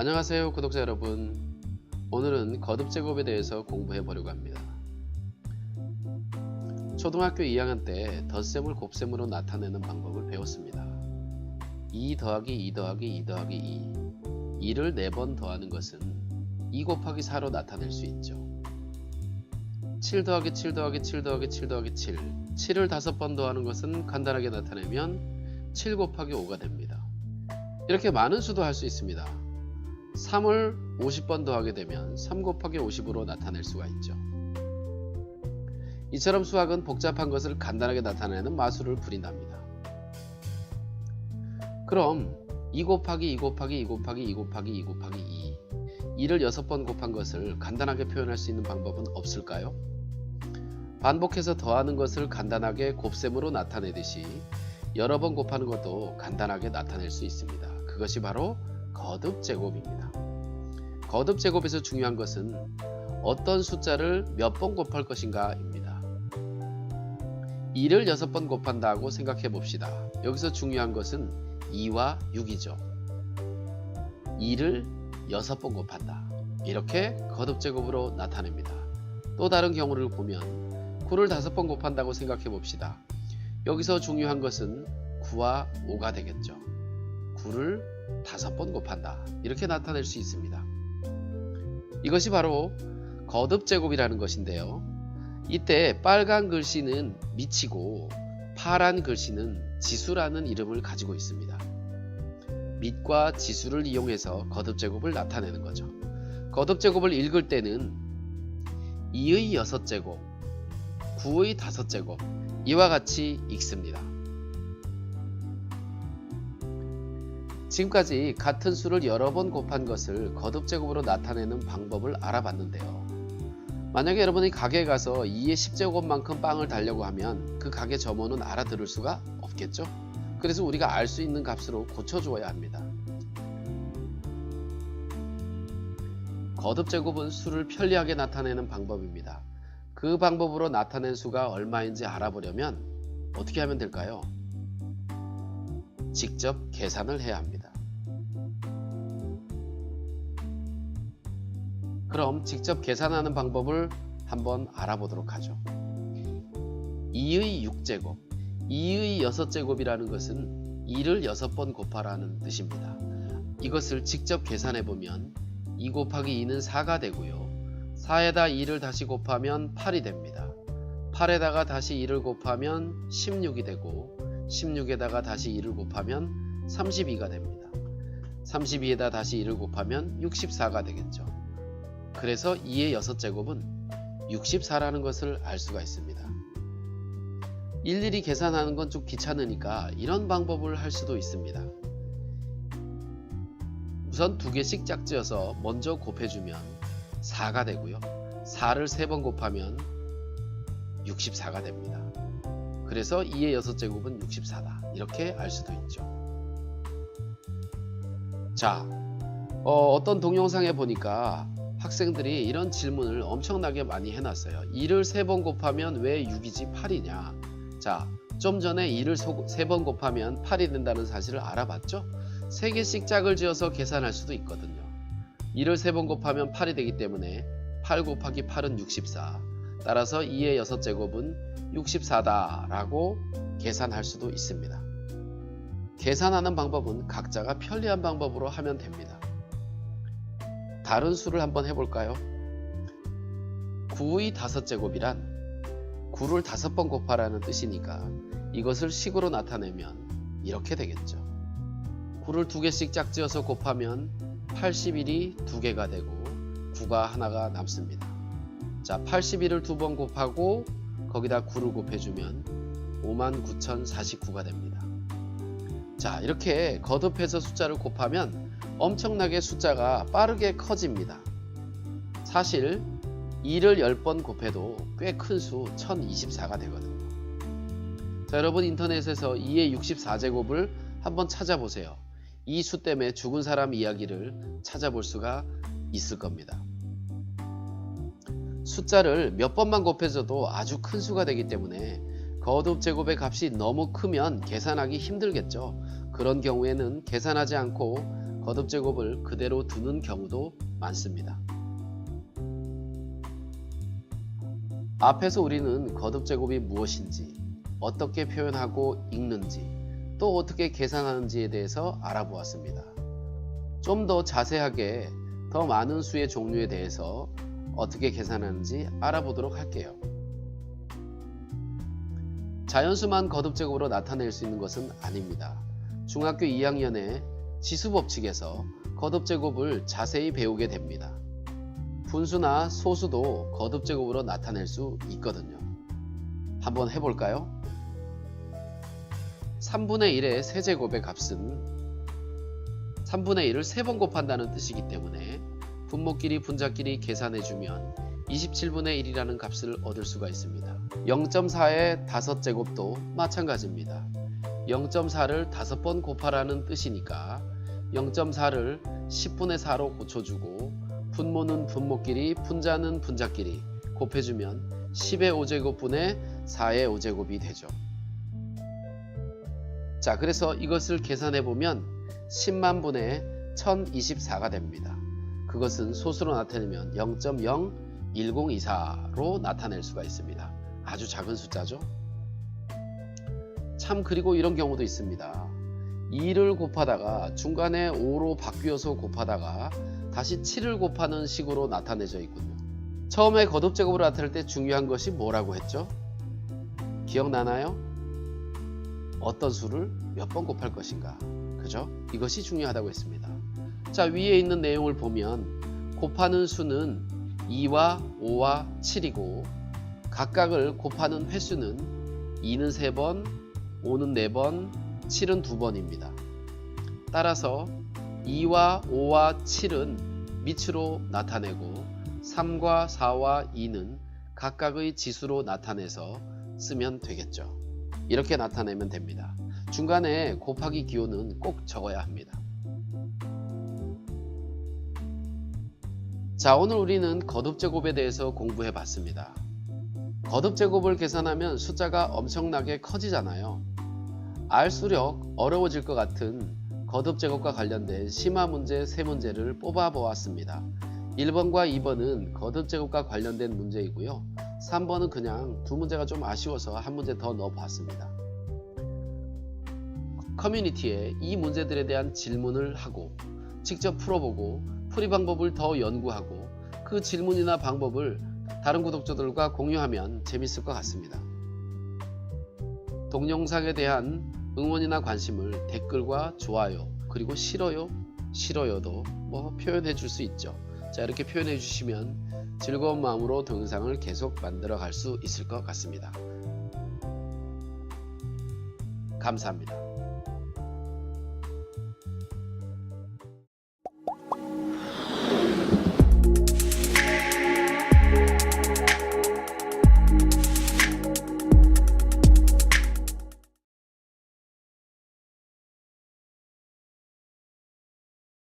안녕하세요 구독자 여러분. 오늘은 거듭 제곱에 대해서 공부해 보려고 합니다. 초등학교 2학년 때 덧셈을 곱셈으로 나타내는 방법을 배웠습니다. 2 더하기 2 더하기 2 더하기 2 2를 4번 더하는 것은 2 곱하기 4로 나타낼 수 있죠. 7 더하기 7 더하기 7 더하기 7 더하기 7 7을 5번 더하는 것은 간단하게 나타내면 7 곱하기 5가 됩니다. 이렇게 많은 수도 할 수 있습니다. 3을 50번 더하게 되면 3 곱하기 50으로 나타낼 수가 있죠. 이처럼 수학은 복잡한 것을 간단하게 나타내는 마술을 부린답니다. 그럼 2 곱하기 2 곱하기 2 곱하기 2 곱하기 2 곱하기 2 2를 6번 곱한 것을 간단하게 표현할 수 있는 방법은 없을까요? 반복해서 더하는 것을 간단하게 곱셈으로 나타내듯이 여러 번 곱하는 것도 간단하게 나타낼 수 있습니다. 그것이 바로 거듭 제곱입니다. 거듭 제곱에서 중요한 것은 어떤 숫자를 몇 번 곱할 것인가 입니다. 2를 6번 곱한다고 생각해 봅시다. 여기서 중요한 것은 2와 6이죠. 2를 6번 곱한다. 이렇게 거듭 제곱으로 나타냅니다. 또 다른 경우를 보면 9를 5번 곱한다고 생각해 봅시다. 여기서 중요한 것은 9와 5가 되겠죠. 9를 5번 곱한다. 이렇게 나타낼 수 있습니다. 이것이 바로 거듭 제곱이라는 것인데요. 이때 빨간 글씨는 미치고 파란 글씨는 지수라는 이름을 가지고 있습니다. 밑과 지수를 이용해서 거듭 제곱을 나타내는 거죠. 거듭 제곱을 읽을 때는 2의 6제곱, 9의 5제곱 이와 같이 읽습니다. 지금까지 같은 수를 여러 번 곱한 것을 거듭 제곱으로 나타내는 방법을 알아봤는데요. 만약에 여러분이 가게에 가서 2의 10제곱만큼 빵을 달려고 하면 그 가게 점원은 알아들을 수가 없겠죠. 그래서 우리가 알 수 있는 값으로 고쳐주어야 합니다. 거듭 제곱은 수를 편리하게 나타내는 방법입니다. 그 방법으로 나타낸 수가 얼마인지 알아보려면 어떻게 하면 될까요? 직접 계산을 해야 합니다. 그럼 직접 계산하는 방법을 한번 알아보도록 하죠. 2의 6제곱, 2의 6제곱이라는 것은 2를 6번 곱하라는 뜻입니다. 이것을 직접 계산해 보면 2 곱하기 2는 4가 되고요. 4에다 2를 다시 곱하면 8이 됩니다. 8에다가 다시 2를 곱하면 16이 되고 16에다가 다시 2를 곱하면 32가 됩니다. 32에다 다시 2를 곱하면 64가 되겠죠. 그래서 2의 6제곱은 64라는 것을 알 수가 있습니다. 일일이 계산하는 건 좀 귀찮으니까 이런 방법을 할 수도 있습니다. 우선 2개씩 짝지어서 먼저 곱해주면 4가 되고요. 4를 3번 곱하면 64가 됩니다. 그래서 2의 6제곱은 64다. 이렇게 알 수도 있죠. 자, 어떤 동영상에 보니까 학생들이 이런 질문을 엄청나게 많이 해놨어요. 2를 3번 곱하면 왜 6이지 8이냐? 자, 좀 전에 2를 3번 곱하면 8이 된다는 사실을 알아봤죠? 3개씩 짝을 지어서 계산할 수도 있거든요. 2를 3번 곱하면 8이 되기 때문에 8 곱하기 8은 64. 따라서 2의 6제곱은 64다 라고 계산할 수도 있습니다. 계산하는 방법은 각자가 편리한 방법으로 하면 됩니다. 다른 수를 한번 해볼까요? 9의 5제곱이란 9를 5번 곱하라는 뜻이니까 이것을 식으로 나타내면 이렇게 되겠죠. 9를 2개씩 짝지어서 곱하면 81이 2개가 되고 9가 하나가 남습니다. 자, 81을 2번 곱하고 거기다 9를 곱해주면 59,049가 됩니다. 자, 이렇게 거듭해서 숫자를 곱하면 엄청나게 숫자가 빠르게 커집니다. 사실 2를 10번 곱해도 꽤 큰 수 1024가 되거든요. 자, 여러분 인터넷에서 2의 64제곱을 한번 찾아보세요. 이 수 때문에 죽은 사람 이야기를 찾아볼 수가 있을 겁니다. 숫자를 몇 번만 곱해줘도 아주 큰 수가 되기 때문에 거듭 제곱의 값이 너무 크면 계산하기 힘들겠죠. 그런 경우에는 계산하지 않고 거듭 제곱을 그대로 두는 경우도 많습니다. 앞에서 우리는 거듭 제곱이 무엇인지, 어떻게 표현하고 읽는지, 또 어떻게 계산하는지에 대해서 알아보았습니다. 좀 더 자세하게 더 많은 수의 종류에 대해서 어떻게 계산하는지 알아보도록 할게요. 자연수만 거듭 제곱으로 나타낼 수 있는 것은 아닙니다. 중학교 2학년의 지수법칙에서 거듭 제곱을 자세히 배우게 됩니다. 분수나 소수도 거듭 제곱으로 나타낼 수 있거든요. 한번 해볼까요? 3분의 1의 세제곱의 값은 3분의 1을 3번 곱한다는 뜻이기 때문에 분모끼리 분자끼리 계산해주면 27분의 1이라는 값을 얻을 수가 있습니다. 0.4의 5제곱도 마찬가지입니다. 0.4를 5번 곱하라는 뜻이니까 0.4를 10분의 4로 고쳐주고 분모는 분모끼리 분자는 분자끼리 곱해주면 10의 5제곱분의 4의 5제곱이 되죠. 자, 그래서 이것을 계산해보면 10만 분의 1024가 됩니다. 그것은 소수로 나타내면 0.01024로 나타낼 수가 있습니다. 아주 작은 숫자죠. 참, 그리고 이런 경우도 있습니다. 2를 곱하다가 중간에 5로 바뀌어서 곱하다가 다시 7을 곱하는 식으로 나타내져 있군요. 처음에 거듭 제곱으로 나타낼 때 중요한 것이 뭐라고 했죠? 기억나나요? 어떤 수를 몇 번 곱할 것인가, 그죠? 이것이 중요하다고 했습니다. 자, 위에 있는 내용을 보면 곱하는 수는 2와 5와 7이고 각각을 곱하는 횟수는 2는 3번, 5는 4번, 7은 2번입니다. 따라서 2와 5와 7은 밑으로 나타내고 3과 4와 2는 각각의 지수로 나타내서 쓰면 되겠죠. 이렇게 나타내면 됩니다. 중간에 곱하기 기호는 꼭 적어야 합니다. 자, 오늘 우리는 거듭 제곱에 대해서 공부해 봤습니다. 거듭 제곱을 계산하면 숫자가 엄청나게 커지잖아요. 알수록 어려워질 것 같은 거듭 제곱과 관련된 심화 문제 3문제를 뽑아 보았습니다. 1번과 2번은 거듭 제곱과 관련된 문제이고요. 3번은 그냥 2문제가 좀 아쉬워서 한 문제 더 넣어 봤습니다. 커뮤니티에 이 문제들에 대한 질문을 하고 직접 풀어보고 풀이 방법을 더 연구하고 그 질문이나 방법을 다른 구독자들과 공유하면 재밌을 것 같습니다. 동영상에 대한 응원이나 관심을 댓글과 좋아요, 그리고 싫어요도 표현해 줄 수 있죠. 자, 이렇게 표현해 주시면 즐거운 마음으로 동영상을 계속 만들어 갈 수 있을 것 같습니다. 감사합니다.